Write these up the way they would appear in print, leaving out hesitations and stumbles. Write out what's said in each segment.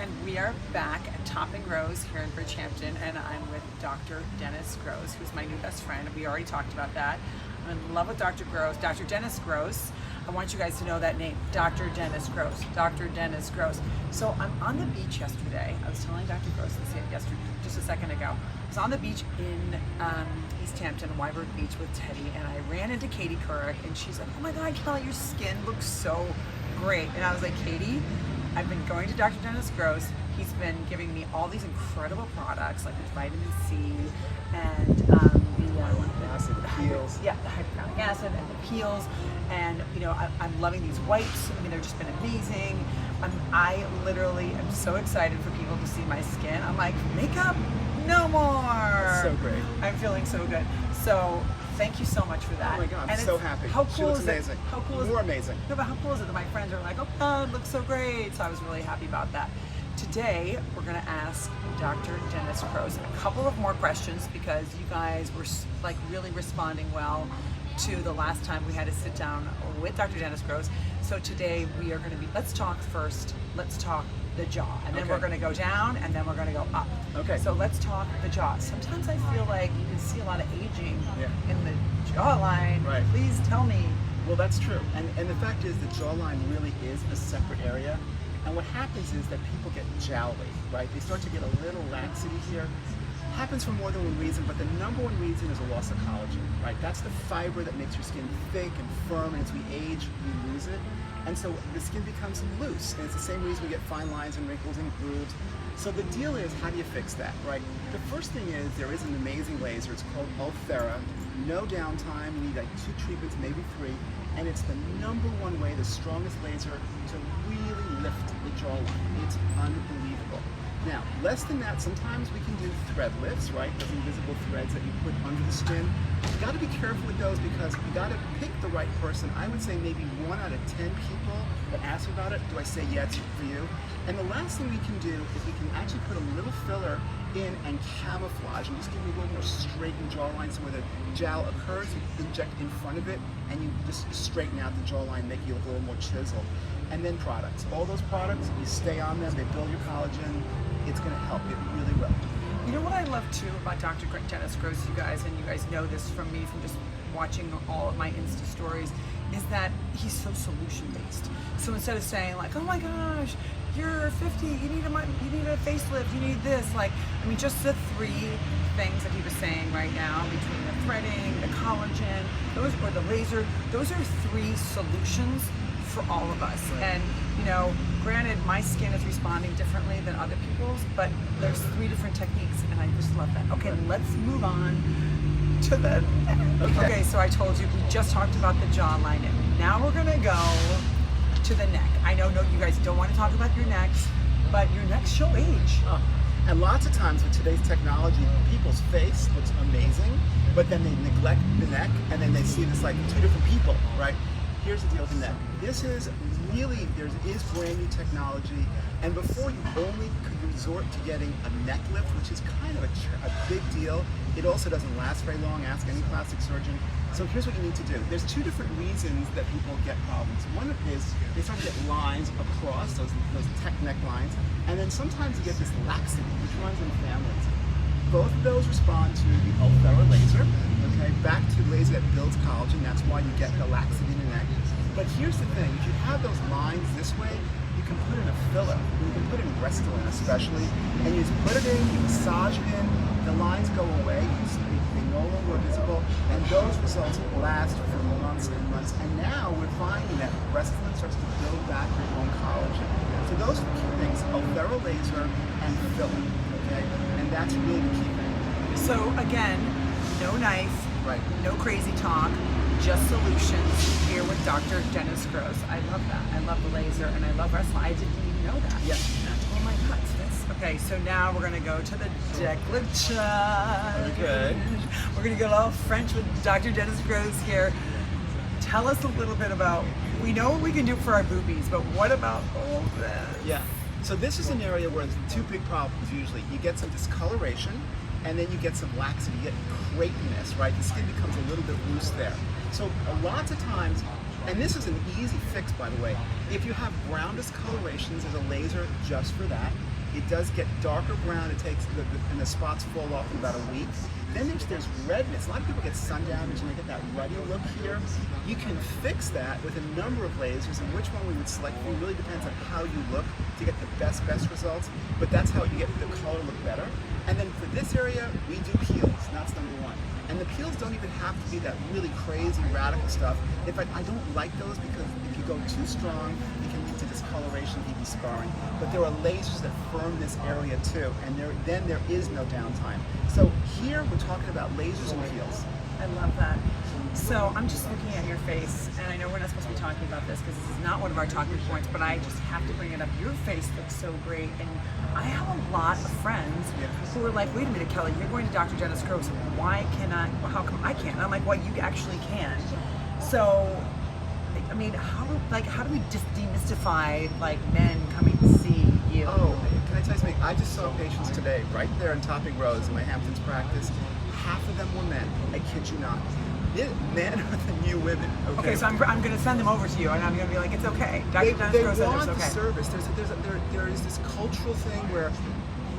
And we are back at Topping Rose here in Bridgehampton, and I'm with Dr. Dennis Gross, who's my new best friend. We already talked about that. I'm in love with Dr. Gross, Dr. Dennis Gross. I want you guys to know that name, Dr. Dennis Gross, Dr. Dennis Gross. So I'm on the beach yesterday. I was telling Dr. Gross this yesterday, just a second ago. I was on the beach in East Hampton, Wyberg Beach with Teddy, and I ran into Katie Couric, and she's like, "Oh my God, Kelly, your skin looks so great." And I was like, "Katie, I've been going to Dr. Dennis Gross. He's been giving me all these incredible products, like with vitamin C and the hyaluronic acid and the peels, and I'm loving these wipes. I mean, they've just been amazing. I literally am so excited for people to see my skin. I'm like, makeup, no more. So great. I'm feeling so good. So thank you so much for that. Oh my God, I'm so happy. How cool she looks is amazing. it? How cool is it? More amazing. No, but how cool is it that my friends are like, "Oh God, it looks so great." So I was really happy about that. Today, we're gonna ask Dr. Dennis Gross a couple of more questions because you guys were like really responding well to the last time we had to sit down with Dr. Dennis Gross. So today we are gonna let's talk first, let's talk the jaw, and then we're gonna go down, and then we're gonna go up. Okay. So let's talk the jaw. Sometimes I feel like you can see a lot of aging Yeah. in the jawline. Right. Please tell me. Well, that's true. And the fact is the jawline really is a separate area. And what happens is that people get jowly, right? They start to get a little laxity here. Happens for more than one reason, but the number one reason is a loss of collagen, right? That's the fiber that makes your skin thick and firm, and as we age, we lose it. And so the skin becomes loose, and it's the same reason we get fine lines and wrinkles and grooves. So the deal is, how do you fix that, right? The first thing is, there is an amazing laser. It's called Ulthera. No downtime. We need like 2 treatments, maybe 3. And it's the number one way, the strongest laser to really lift the jawline. It's unbelievable. Now, less than that, sometimes we can do thread lifts, right? Those invisible threads that you put under the skin. You gotta be careful with those because you gotta pick the right person. I would say maybe 1 out of 10 people that ask about it, do I say, yeah, it's for you? And the last thing we can do is we can actually put a little filler in and camouflage and just give you a little more straightened jawline, so where the jowl occurs, you inject in front of it and you just straighten out the jawline, make you look a little more chiseled. And then products. All those products, you stay on them, they build your collagen, it's gonna help, it really will. You know what I love too about Dr. Dennis Gross, you guys, and you guys know this from me from just watching all of my Insta stories, is that he's so solution based. So instead of saying like, "Oh my gosh, you're 50, you need a facelift, you need this," like, I mean, just the 3 things that he was saying right now, between the threading, the collagen, or the laser, those are 3 solutions for all of us. Right. And granted, my skin is responding differently than other people's, but there's 3 different techniques, and I just love that. Okay, let's move on to the neck. Okay, so I told you we just talked about the jawline, and now we're gonna go to the neck. I know you guys don't want to talk about your necks, but your necks show age. And lots of times with today's technology, people's face looks amazing, but then they neglect the neck, and then they see this like 2 different people, right? Here's the deal with the neck. This is really, there is brand new technology, and before you only could resort to getting a neck lift, which is kind of a big deal. It also doesn't last very long, ask any plastic surgeon. So here's what you need to do. There's 2 different reasons that people get problems. One is they start to get lines across, those tech neck lines, and then sometimes you get this laxity, which runs in families. Both of those respond to the Ulthera laser, okay? Back to the laser that builds collagen, that's why you get the laxity in the neck. But here's the thing, if you have those lines this way, you can put in a filler. You can put in Restylane especially, and you just put it in, you massage it in, the lines go away, they no longer are visible, and those results last for months and months. And now we're finding that Restylane starts to build back your own collagen. So those are the key things, Ulthera laser and filler, okay? And that's really the key thing. So again, no knife, right? No crazy talk, just solutions here with Dr. Dennis Gross. I love that. I love the laser, and I love Restylane. I didn't even know that. Yes. Oh my God. Okay, so now we're gonna go to the décolletage. Okay. We're gonna go all French with Dr. Dennis Gross here. Tell us a little bit about, we know what we can do for our boobies, but what about all this? Yeah. So this is an area where there's 2 big problems usually. You get some discoloration, and then you get some laxity, you get crepiness, right? The skin becomes a little bit loose there. So lots of times, and this is an easy fix, by the way, if you have brown discolorations, there's a laser just for that. It does get darker brown. It takes, and the spots fall off in about a week. Then there's redness. A lot of people get sun damage and they get that ruddy look here. You can fix that with a number of lasers, and which one we would select for you really depends on how you look to get the best results. But that's how you get the color look better. And then for this area, we do peels. That's number one. And the peels don't even have to be that really crazy radical stuff. In fact, I don't like those because if you go too strong, it can lead to discoloration, even scarring. But there are lasers that firm this area too, and then there is no downtime. So here we're talking about lasers and peels. I love that. So I'm just looking at your face, and I know we're not supposed to be talking about this because this is not one of our talking points, but I just have to bring it up. Your face looks so great, and I have a lot of friends who are like, wait a minute, Kelly, you're going to Dr. Dennis Gross. Why can I, how come I can't? And I'm like, well, you actually can. So, I mean, how do we just demystify like men coming to see you? Oh, can I tell you something? I just saw patients today, right there in Topping Rose in my Hamptons practice. Half of them were men. I kid you not. Men are the new women. Okay, so I'm going to send them over to you, and I'm going to be like, it's okay. Dr. Dennis Gross said it's okay. The service. There is this cultural thing where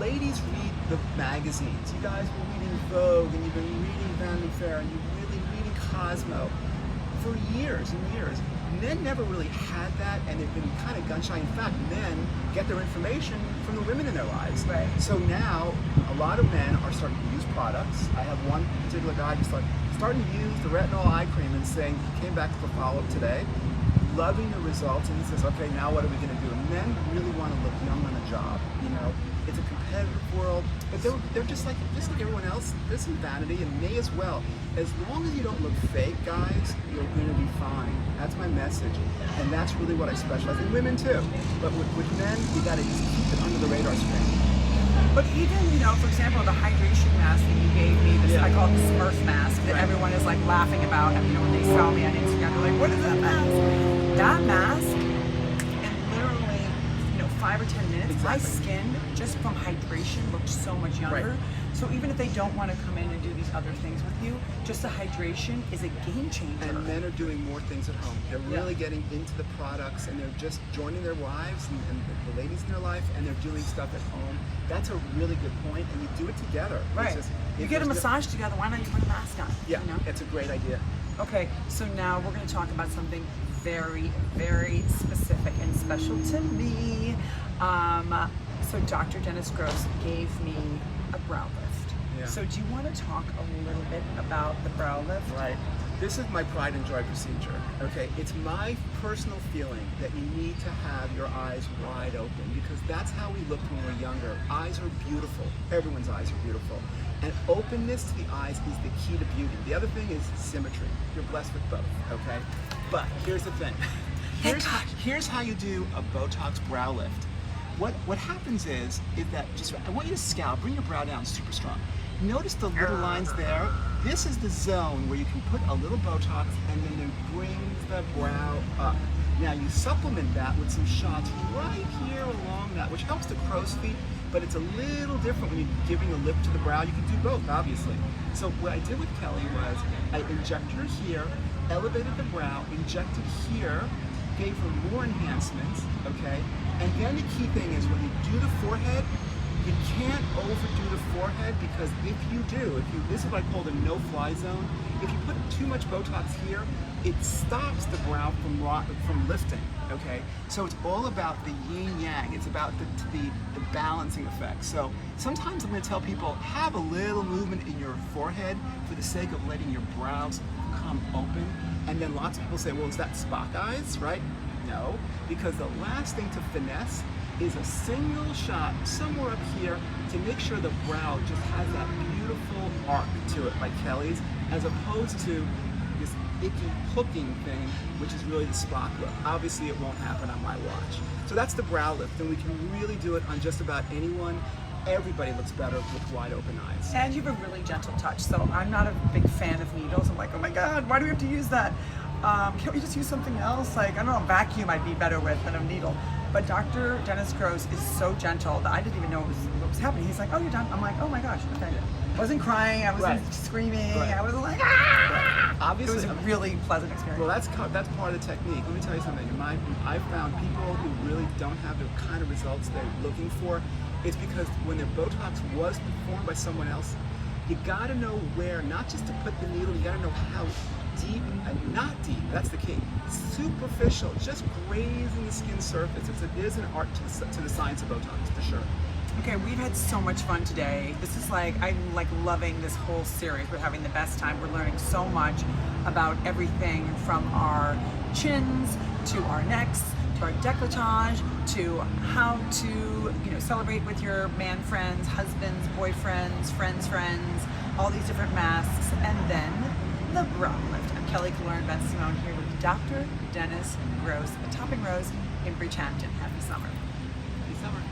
ladies read the magazines. You guys were reading Vogue, and you've been reading Vanity Fair, and you're really reading Cosmo for years and years. Men never really had that, and they've been kind of gun shy. In fact, men get their information from the women in their lives. Right. So now, a lot of men are starting to use products. I have one particular guy who's starting to use the retinol eye cream and saying he came back for follow-up today, loving the results, and he says, okay, now what are we going to do? And men really want to look young on the job. You know, it's a competitive world, but they're just like everyone else. There's some vanity, and me as well. As long as you don't look fake, guys, you're going to be fine. That's my message, and that's really what I specialize in. Women too, but with men, you got to just keep it under the radar screen. But even, you know, for example, the hydration mask that you gave me, this, I call it the Smurf mask, that everyone is like laughing about. And, you know, when they saw me on Instagram, they're like, what is that mask? That mask, in literally, you know, 5 or 10 minutes, my skin, just from hydration, looked so much younger. Right. So even if they don't want to come in and do these other things with you, just the hydration is a game changer. And men are doing more things at home. They're really getting into the products, and they're just joining their wives and the ladies in their life, and they're doing stuff at home. That's a really good point, and you do it together. Right. You get a massage together, why not you put a mask on? Yeah, you know? It's a great idea. Okay, so now we're going to talk about something very, very specific and special to me. So Dr. Dennis Gross gave me a brow lift. Yeah. So do you want to talk a little bit about the brow lift? Right. This is my pride and joy procedure. Okay, it's my personal feeling that you need to have your eyes wide open, because that's how we looked when we were younger. Eyes are beautiful. Everyone's eyes are beautiful. And openness to the eyes is the key to beauty. The other thing is symmetry. You're blessed with both, okay? But here's the thing. Here's how you do a Botox brow lift. What happens is that I want you to scalp, bring your brow down super strong. Notice the little lines there. This is the zone where you can put a little Botox and then it brings the brow up. Now you supplement that with some shots right here along that, which helps the crow's feet, but it's a little different when you're giving a lift to the brow. You can do both, obviously. So what I did with Kelly was I injected her here, elevated the brow, injected here, gave her more enhancements, okay? And then the key thing is when you do the forehead, you can't overdo the forehead, because if you do, this is what I call the no-fly zone. If you put too much Botox here, it stops the brow from lifting, okay? So it's all about the yin-yang. It's about the balancing effect. So sometimes I'm gonna tell people, have a little movement in your forehead for the sake of letting your brows come open. And then lots of people say, well, is that Spock eyes, right? No, because the last thing to finesse is a single shot somewhere up here to make sure the brow just has that beautiful arc to it, like Kelly's, as opposed to this icky hooking thing, which is really the Spock look. Obviously it won't happen on my watch. So that's the brow lift, and we can really do it on just about anyone. Everybody looks better with wide open eyes. And you have a really gentle touch, so I'm not a big fan of needles. I'm like, oh my God, why do we have to use that? Can't we just use something else? Like, I don't know, a vacuum I'd be better with than a needle. But Dr. Dennis Gross is so gentle that I didn't even know what was happening. He's like, oh, you're done. I'm like, oh my gosh, okay. I wasn't crying, I wasn't screaming, I wasn't like, ah! Obviously, it was a really pleasant experience. Well, that's part of the technique. Let me tell you something. I've found people who really don't have the kind of results they're looking for. It's because when the Botox was performed by someone else, you gotta know where, not just to put the needle, you gotta know how deep and not deep, that's the key. Superficial, just grazing the skin surface. It is an art to the science of Botox, for sure. Okay, we've had so much fun today. This is I'm loving this whole series. We're having the best time. We're learning so much about everything from our chins to our necks, to our décolletage, to how to, celebrate with your man friends, husbands, boyfriends, friends, all these different masks, and then the bra lift. I'm Killoren Bensimon here with Dr. Dennis Gross at Topping Rose in Bridgehampton. Happy summer. Happy summer.